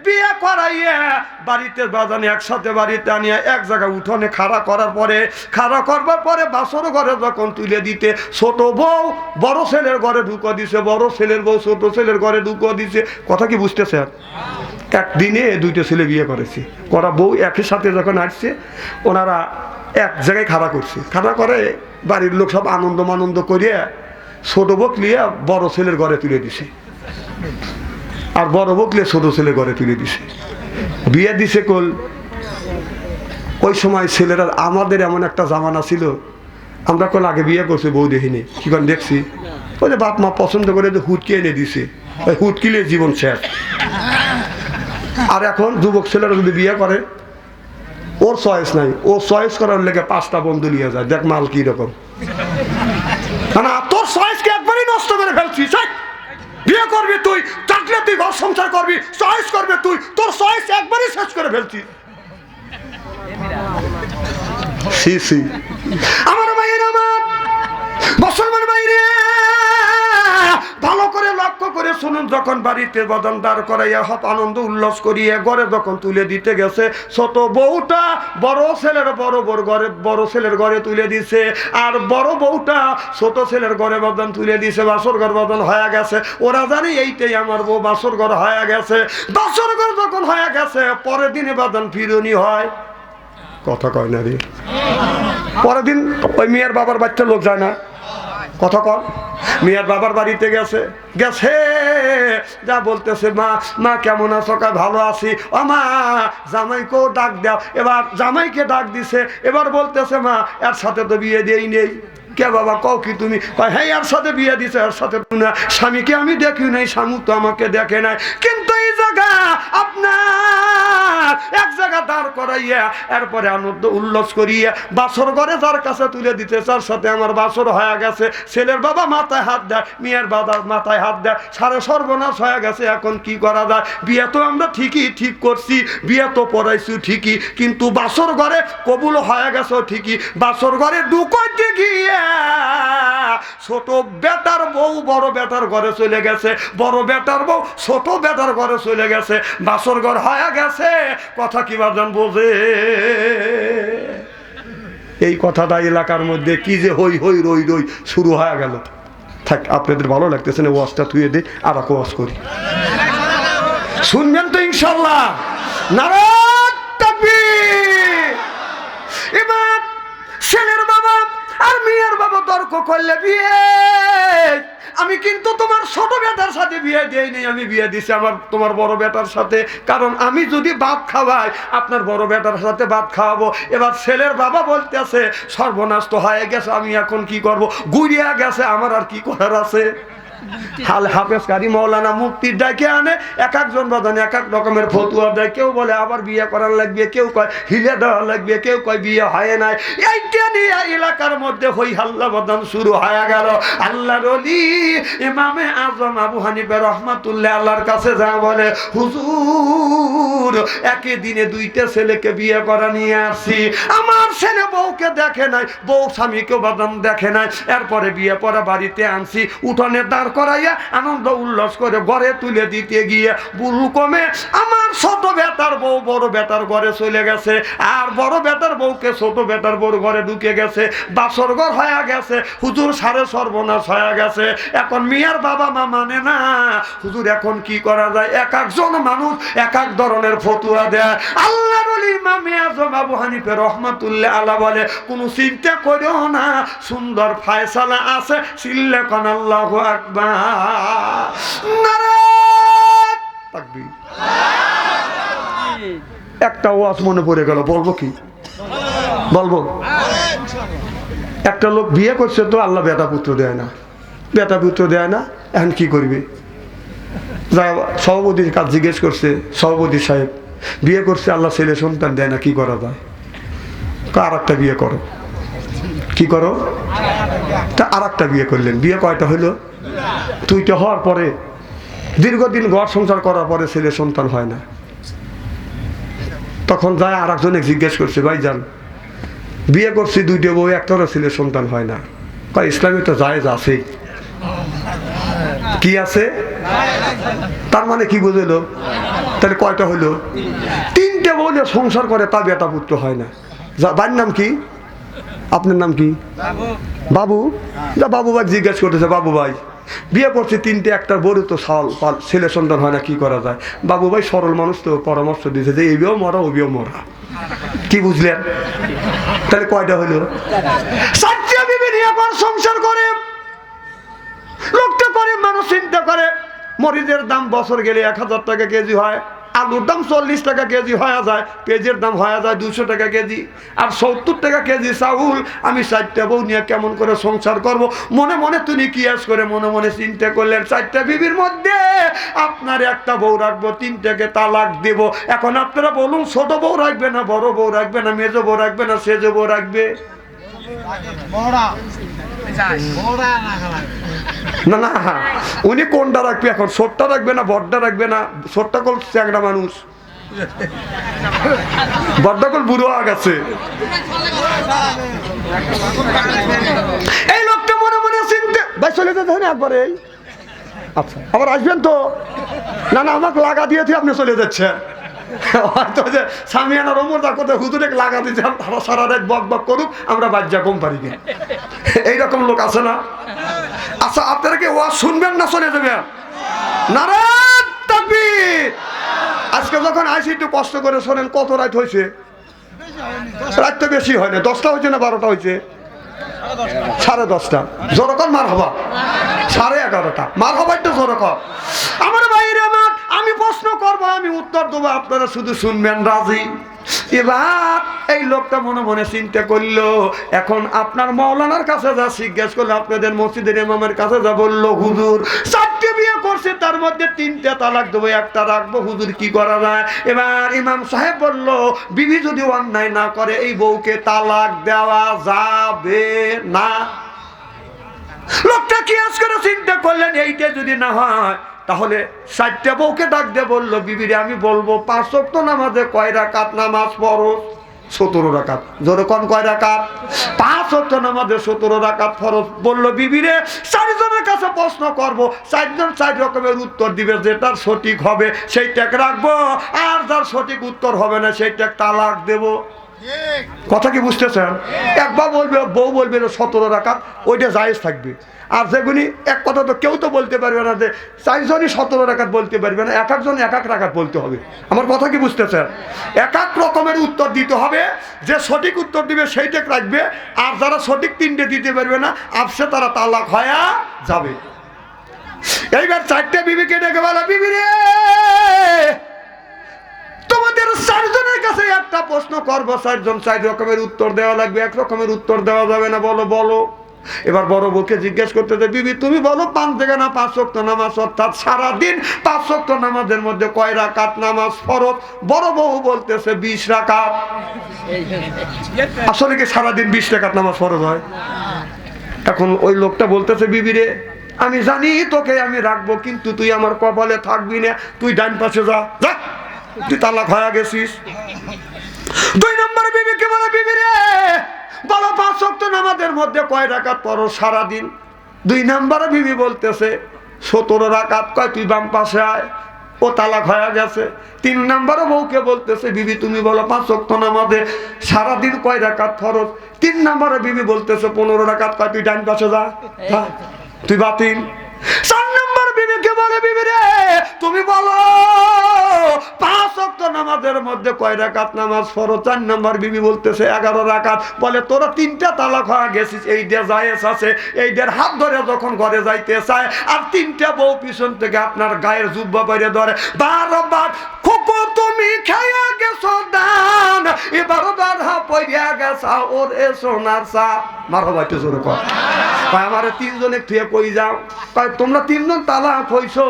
বিয়ে করাইয়া বাড়িতে বাজানে একসাথে বাড়িতে আনিয়া এক জায়গায় উঠোনে খাড়া করার পরে করবার পরে বাসর ঘরে যখন তুলে দিতে ছোট বউ বড় ছেলের ঘরে ঢুকো দিছে, বড় ছেলের বউ ছোট ছেলের ঘরে ঢুকো দিছে। কথা কি বুঝতেছে? একদিনে 2টা ছেলে বিয়ে করেছে। করা বউ একই সাথে যখন আসছে ওনারা এক জায়গায় খাড়া করছে। খাড়া করে বাড়ির লোক সব আনন্দ করিয়া ছোট বউ লিয়া বড় ছেলের ঘরে তুলে দিছে, আর বড় বউ লিয়ে ছোট ছেলের ঘরে তুলে দিছে। বিয়ে দিছে কল। ওই সময় ছেলেরা, আমাদের এমন একটা জামানা ছিল, আমরা কল আগে বিয়ে করছি বউ দেখিনি, কি করে দেখছি ওই যে বাপ মা পছন্দ করে যে হুটকি এনে দিছে, ওই হুটকিলে জীবন শেষ। আর এখন যুবক ছেলেরা যদি বিয়ে করে ওর চয়েস নাই, ও চয়েস করার লেগে 5টা বন্ধু নিয়ে যায়, দেখ মাল কি রকম। না তোর চয়েসকে একবারই নষ্ট করে ফেলছিস। বিয়ে করবি তুই, চাকলে তুই ঘর সংসার করবি, চয়েস করবে তুই, তোর চয়েস একবারই শেষ করে ফেলছিস। আমার ভাইয়ের, আমার মুসলমান ভাইরে ভালো করে লক্ষ্য করে শুনুন। যখন বাড়িতে বাদান দাঁড় করাইয়া হপ আনন্দ উল্লাস করিয়ে ঘরে যখন তুলে দিতে গেছে, ছোট বউটা বড় ছেলের বড় ছেলের ঘরে তুলে দিছে, আর বড় বউটা ছোট ছেলের ঘরে বাদান তুলে দিছে। বাসর ঘর বাদান হয়ে গেছে। ওরা জানি এইটাই আমার বউ, বাসর ঘর হয়ে গেছে। বাসর ঘর যখন হয়ে গেছে পরের দিনে বাদান ফিরনি হয়। কথা কয় না রে? পরের দিন ওই মেয়ের বাবার বাচ্চা লোক যায় না? কথা কর। মেয়ের বাবার বাড়িতে গেছে যা বলতেছে, মা কেমন আছো? ভালো আছি। ও মা, জামাইকেও ডাক দাও। এবার জামাইকে ডাক দিছে। এবার বলতেছে, মা এর সাথে তো বিয়ে দিই নেই। কে বাবা কও কি তুমি? হ্যাঁ এর সাথে বিয়ে দিছে, এর সাথে না। স্বামীকে আমি দেখি নাই, স্বামী তো আমাকে দেখে নাই। কিন্তু এই জায়গা আপনার এক জায়গা দাঁড় করাইয়া এরপরে আনন্দ উল্লাস করিয়া বাসর ঘরে যার কাছে তুলে দিতে, তার সাথে আমার বাসর হয়ে গেছে। ছেলের বাবা মাথায় হাত দেয়, মেয়ের বাবা মাথায় হাত দেয়। সারে সর্বনাশ হয়ে গেছে। এখন কি করা যায়? বিয়ে তো আমরা ঠিকই ঠিক করছি, বিয়ে তো পড়াইছি ঠিকই, কিন্তু বাসর ঘরে কবুল হয়ে গেছে ঠিকই। বাসর ঘরে ঢুকতে গিয়ে ছোট বেটার বউ বড় বেটার ঘরে চলে গেছে, বড় বেটার বউ ছোট বেটার ঘরে চলে গেছে। বাসর ঘর হয়ে গেছে। কথা কি বাজান বোঝে? এই কথাটা এলাকার মধ্যে কি যে হই হই রই রই শুরু হয়ে গেল। থাক, আপনাদের ভালো লাগতেছে না, ওয়াজটা থুয়ে দিই আর এক ওয়াজ করি, শুনবেন তো ইনশাল্লাহ? নারায়ে তাকবীর। এবার ছেলের বাবা আর মেয়ের বাবা তর্ক করলে, বিয়ে আমি কিন্তু তোমার ছোট বেটার সাথে বিয়ে দিইনি, আমি বিয়ে দিছি তোমার বড় বেটার সাথে। কারণ আমি যদি ভাত খাওয়াই, আপনার বড় বেটার সাথে ভাত খাওয়াবো। এবার ছেলের বাবা বলতেছে, সর্বনাশ তো হয়ে গেছে, আমি এখন কি করব? গুড়িয়া গেছে, আমার আর কি করার আছে? হাল হাফেজ কারি মৌলানা মুফতির ডাকে আনে, এক একজন বাদানে এক এক রকমের ফতুয়া দেয়। কেউ বলে আবার বিয়ে করার লাগবে, কেউ কয় হিলে দেওয়া লাগবে, কেউ কয় বিয়ে হয় নাই। এইটা নিয়ে এলাকার মধ্যে হই হাল্লা বাদান শুরু হয়ে গেল। আল্লাহর ওলি ইমামে আজম আবু হানিফা রহমাতুল্লাহ আল্লাহর কাছে যা বলে, হুজুর একই দিনে 2টা ছেলেকে বিয়ে করা নিয়ে আসছি। আমার ছেলে বউকে দেখে নাই, বউ স্বামীকেও বাদান দেখে নাই। এরপরে বিয়ে পড়া বাড়িতে আনছি, উঠোনে দাঁড় করাইয়া আনন্দ উল্লাস করে ঘরে তুলে দিতে গিয়ে ভুল কমে আমার ছোট বেটার বউ বড় বেটার ঘরে চলে গেছে, আর বড় বেটার বউকে ছোট বেটার বউর ঘরে ঢুকে গেছে। বাসর ঘর হয়ে গেছে। হুজুর সারে সর্বনাশ হয়ে গেছে। এখন মিয়ার বাবা মা মানে না। হুজুর এখন কি করা যায়? এক একজন মানুষ এক এক ধরনের ফতুয়া দেয়। আল্লাহর ওলি ইমামে আজম আবু হানিফা রহমাতুল্লাহ আলাইহি বলে, কোনো চিন্তা করিও না, সুন্দর ফয়সালা আছে, চিল্লে কোন আল্লাহু আকবার। নারায়ে তাকবীর। একটা ওয়াজ মনে পড়ে গেল, বলবো কি? বলবো? একটা লোক বিয়ে করছে তো আল্লাহ বেটা পুত্র দেয় না, বেটা পুত্র দেয় না, এখন কি করবে? যা সভাপতির কাজ জিজ্ঞেস করছে, সভাপতি সাহেব বিয়ে করছে আল্লাহ ছেলে সন্তান দেয় না, কি করা যায়? আর একটা বিয়ে করো। কি করো? তা আর একটা বিয়ে করলেন। বিয়ে কয়টা হইলো? দুইটা হওয়ার পরে দীর্ঘদিন ঘর সংসার করার পরে ছেলে সন্তান হয় না। তখন যায় আর একজনে জিজ্ঞেস করছে, ভাই যান বিয়ে করছি দুইটা বউ, একটারও ছেলে সন্তান হয় না। কয় ইসলামে তো জায়েজ আছে। কি আছে? তার মানে কি বুঝলো? তাহলে কয়টা হইলো? তিনটে বউলে সংসার করে, তা বেটা পুত্র হয় না। ভাইয়ের নাম কি? আপনার নাম কি? বাবু। যা বাবু ভাই জিজ্ঞেস করতেছে, বাবু ভাই বিয়ে করছে তিনটে, একটার বড় তো ছেলে সন্তান হয় না, কি করা যায়? বাবু ভাই সরল মানুষ তো পরামর্শ দিয়েছে যে এই বিয়েও মরা, ও বিয়েও মরা। কি বুঝলেন? তাহলে কয়টা হইলো? চারটা বিবি নিয়ে সংসার করে লোকটা করে। মানুষ চিন্তা করে মরিচের দাম বছর গেলে 1000 টাকা কেজি হয়, আলুর দাম 40 টাকা কেজি হয়ে যায়, পেঁয়াজের দাম হয়ে যায় 200 টাকা কেজি, আর 70 টাকা কেজি চাউল। আমি 4টা বউ নিয়ে কেমন করে সংসার করব? মনে মনে তিনি কিয়াস করে মনে মনে চিন্তা করলেন, 4টা বিবির মধ্যে আপনার একটা বউ রাখবো, 3টাকে তালাক দেব। এখন আপনারা বলুন, ছোট বউ রাখবে না বড় বউ রাখবে না মেজো বউ রাখবে না সেজো বউ রাখবে? না না, উনি কোনটা রাখবে এখন? ছোটটা রাখবে না বড়টা রাখবে না? ছোটটা কল চ্যাংড়া মানুষ, বড়টা কল বুড়ো হয়ে গেছে। এই লোকটা মনে মনে চিনতে, ভাই চলে যেতে হয় না একবারে। আচ্ছা আবার আসবেন তো? না না, আমাকে লাগা দিয়েছি, আপনি চলে যাচ্ছেন। হয়তো যে সামিয়ানার ওমর দা কোথায় হুজুরে লাগা দিয়েছে, সারা রাত বক বক করুক, আমরা বাজ্যা কম পারি না। এইরকম লোক আছে না? আচ্ছা আপনারা কি ওয়াজ শুনবেন না চলে যাবেন? নারায়ে তাকবীর। আজকে যখন আইসি একটু কষ্ট করে শোনেন। কত রাত হয়েছে? রাত তো বেশি হয় না, 10টা হয়েছে না 12টা হয়েছে? 10:30। জোরকর মার হবা 11:30। মার হবা একটু জোরকর। আমার ভাইয়ের আমার, আমি প্রশ্ন করবো, আমি উত্তর দেবো, আপনারা শুধু শুনবেন। রাজি? এবার এই লোকটা মনে মনে চিন্তা করলো, এখন আপনার মাওলানার কাছে যা জিজ্ঞেস করলো, আপনাদের মসজিদের ইমামের কাছে যা বললো, হুজুর 4টে বিয়ে করছে, তার মধ্যে 3টে তালাক দেবো, একটা রাখবো, হুজুর কি করা যায়? এবার ইমাম সাহেব বলল, বিবি যদি অন্যায় না করে এই বউকে তালাক দেওয়া যাবে না। লোকটা কিয়াস করে চিন্তা করলেন, এইটা যদি না হয় তাহলে 4টে বউকে ডাক দিয়ে বললো, বিবিরে আমি বলবো 5 ওয়াক্ত নামাজে কয় রাকাত নামাজ ফরজ? 17 রাকাত। জোরে কোন কয় রাকাত? 5 ওয়াক্ত নামাজে 17 রাকাত ফরজ। বললো, বিবিরে 4 জনের কাছে প্রশ্ন করব, 4 জন 4 রকমের উত্তর দিবে, যেটার সঠিক হবে সেইটাকে রাখবো, আর যার সঠিক উত্তর হবে না সেইটাকে তালাক দেবো। কথা কি বুঝতেছেন? একবার বলবে, বউ বলবে 17 রাকাত, ওইটা জায়েজ থাকবে। আর যেগুলি এক কথা তো কেউ তো বলতে পারবে না যে 4 জনই 17 রাকাত বলতে পারবে না, এক একজন এক এক রাকাত বলতে হবে। আমার কথা কি বুঝতেছেন? এক এক রকমের উত্তর দিতে হবে, যে সঠিক উত্তর দিবে সেইটাকে রাখবে, আর যারা সঠিক 3টে দিতে পারবে না আপসে তারা তালাক হয়ে যাবে। এইবার 4টে বিবিকে ডেকে বলা, বিবি রে তোমাদের 4 জনের কাছে একটা প্রশ্ন করবো, 4 জন 4 রকমের উত্তর দেওয়া লাগবে, এক রকমের উত্তর দেওয়া যাবে না। বলো বলো। এবার বড় বউকে জিজ্ঞেস করতেছে, বিবি তুমি বলো 5 থেকে না 5 ওয়াক্ত নামাজ, অর্থাৎ সারাদিন 5 ওয়াক্ত নামাজের মধ্যে কয় রাকাত নামাজ ফরজ? বড় বউ বলতেছে 20 রাকাত। আসলে কি সারাদিন 20 রাকাত নামাজ ফরজ হয়? এখন ওই লোকটা বলতেছে, বিবি রে আমি জানি তোকে আমি রাখবো, কিন্তু তুই আমার কপালে থাকবি না, তুই ডান পাশে যা, যা, তুই তালাক হয়ে গেছিস। 2 নম্বর বিবিকে বলে, বিবি রে বলো 5 ওয়াক্ত নামাজের মধ্যে কয় রাকাত ফরজ সারাদিন? 2 নম্বরে বিবি বলতেছে 17 রাকাত। কয় তুই বাম পাশে আয়, ও তালাক হয়ে গেছে। 3 নম্বরে বউকে বলতেছে, বিবি তুমি বলো 5 ওয়াক্ত নামাজে সারাদিন কয় রাকাত ফরজ? 3 নম্বরে বিবি বলতেছে 15 রাকাত। কয় তুই ডান পাশে যা, তুই বাতিল। 4 নম্বর বিবিকে বলে, বিবি রে তুমি বলো 5 ওয়াক্ত নামাজের মধ্যে কয় রাকাত নামাজ ফরজ? 4 নম্বর বিবি বলতেছে 11 রাকাত। বলে তোরা 3টা তালাক হয়ে গেছিস, এইটা জায়েজ আছে, এইটার হাত ধরে যখন ঘরে যাইতে চায়, আর 3টা বউ পিছন থেকে আপনার গায়ের জুব্বা বাইরে ধরে, বারবার খোকো তুমি তুমি খাইয়া গেছো দান, এবার দাঁড়া পইয়া গেছা ওরে সোনার চা। মারো বাইতে জোরে কর। আমার তিনজনে থুয়ে কই যাও, কয় তোমরা তিনজন তালাক হইছো।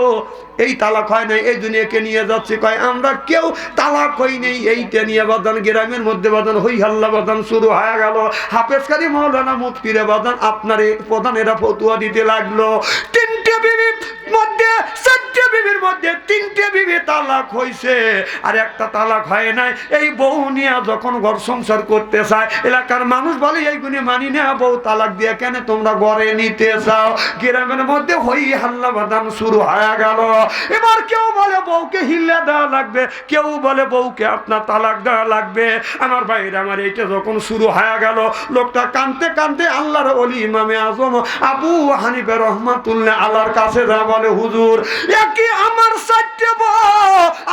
এই তালাক হয় নাই, এই দুনিয়াকে নিয়ে যাচ্ছে। কয় আমরা কেউ তালাক হই নেই। এইটা নিয়ে বাদান গ্রামের মধ্যে বাদান হই হাল্লা বাদান শুরু হয়ে গেল। হাফেজকারী মৌলানা মুফতিরে বাদান আপনার প্রধানেরা ফতুয়া দিতে লাগলো। তিনটে বিবির মধ্যে, চারটে বিবির মধ্যে তিনটে বিবি তালাক হইছে, আর একটা তালাক হয় নাই। এই বউ নিয়ে যখন ঘর সংসার করতে চায়, এলাকার মানুষ বলে এইগুলি মানি না, বউ তালাক দিয়ে কেন তোমরা ঘরে নিতে চাও। গ্রামের মধ্যে হই হাল্লা বাদান শুরু হয়ে গেল। এবার কেউ বলে বউকে হিল্লা দেওয়া লাগবে, কেউ বলে বউকে আপনার তালাক দেওয়া লাগবে। আমার ভাইরা আমার এইটা যখন শুরু হয়ে গেল, লোকটা কানতে কানতে আল্লাহর ওলি ইমামে আজম আবু হানিফা রাহমাতুল্লাহ আল্লাহর কাছে যা বলে, হুজুর একই আমার চারটে বউ।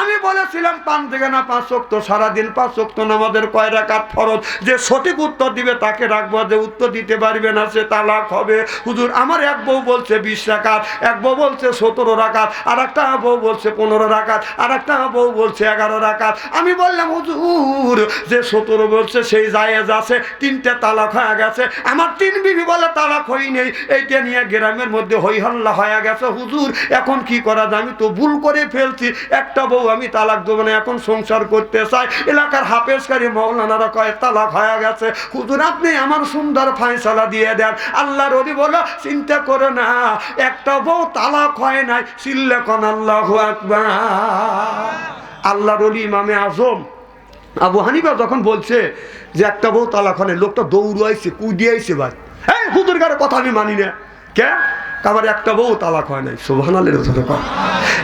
আমি বলেছিলাম 5 থেকে না 5 ওয়াক্ত, সারাদিন 5 ওয়াক্ত নামাজের কয় রাকাত ফরজ। যে সঠিক উত্তর দিবে তাকে রাখবো, যে উত্তর দিতে পারবে না সে তালাক হবে। হুজুর আমার এক বউ বলছে 20 রাকাত, এক বউ বলছে 17 রাকাত, আর একটা বউ বলছে 15 রাকাত, আর একটা বউ বলছে 11 রাকাত। আমি বললাম হুজুর যে 17 বলছে সেই জায়েজ আছে, 3টে তালাক হয়ে গেছে। আমার 3 বিবি বলে তালাক হই নেই। এইটা নিয়ে গ্রামের মধ্যে হই হল্লা হয়ে গেছে। হুজুর এখন কি করা যায়? আমি তো ভুল করে ফেলছি, একটা বউ আমি তালাক দেবো না, এখন সংসার করতে চাই। এলাকার হাফেজকারী মৌলানারা কয় তালাক হয়ে গেছে। হুজুর আপনি আমার সুন্দর ফায়সালা দিয়ে দেন। আল্লাহর ওলি বলো চিন্তা করো না, একটা বউ তালাক হয় নাই। চিল্লা কোন আল্লাহু আকবার। আল্লাহর ওলি ইমামে আজম আবু হানিফা যখন বলছে যে একটা বউ তালাক হয়, লোকটা দৌড়াইছে, কুদিয়াইছে। ভাই হ্যাঁ হুজুর গারে কথা আমি মানি না। কে? আমার একটা বউ তালাক হয় নাই। সুবহানাল্লাহ।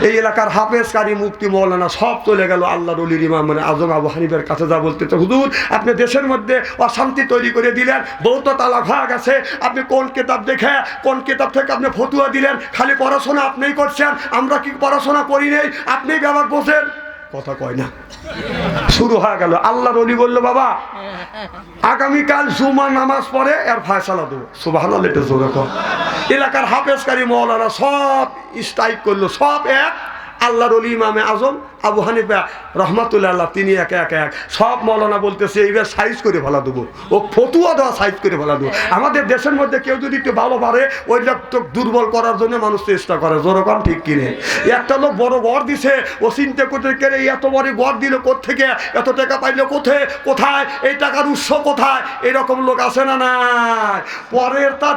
এই এলাকার হাফেজকারী মুফতি মৌলানা সব চলে গেল আল্লাহর ওলির ইমাম মানে আজম আবু হানিফার কাছে যা বলতে, হুজুর আপনি দেশের মধ্যে অশান্তি তৈরি করে দিলেন, বউ তো তালাক হয়ে গেছে। আপনি কোন কিতাব দেখে, কোন কিতাব থেকে আপনি ফতুয়া দিলেন? খালি পড়াশোনা আপনিই করছেন, আমরা কি পড়াশোনা করি নেই? আপনি ব্যাপার বোঝেন, কথা কয় না। শুরু হয়ে গেল। আল্লাহর ওলি বলল বাবা আগামীকাল জুমা নামাজ পড়ে এর ফায়সালা দেবো। সুবহানাল্লাহ। এলাকার হাফেজকারী মৌলানা সব স্ট্রাইক করলো, সব এক। আল্লাহর ওলি ইমামে আজম আবু হানিফা রহমাতুল্লাহ তিনি একে একে এক সব মৌলানা বলতেছে এইবার সাইজ করে ফেলা দেবো, ও ফতুয়া দেওয়া সাইজ করে ফেলা দেবো। আমাদের দেশের মধ্যে কেউ যদি একটু ভালো পারে ওই লোক দুর্বল করার জন্য মানুষ চেষ্টা করে। জোরকম ঠিক কিনে? একটা লোক বড় গড় দিছে, ও চিন্তা করতে গেলে এত বড় গড় দিল কোত্থেকে, এত টাকা পাইলো কোথায়, এই টাকার উৎস কোথায়? এরকম লোক আছে না নাই? পরের তা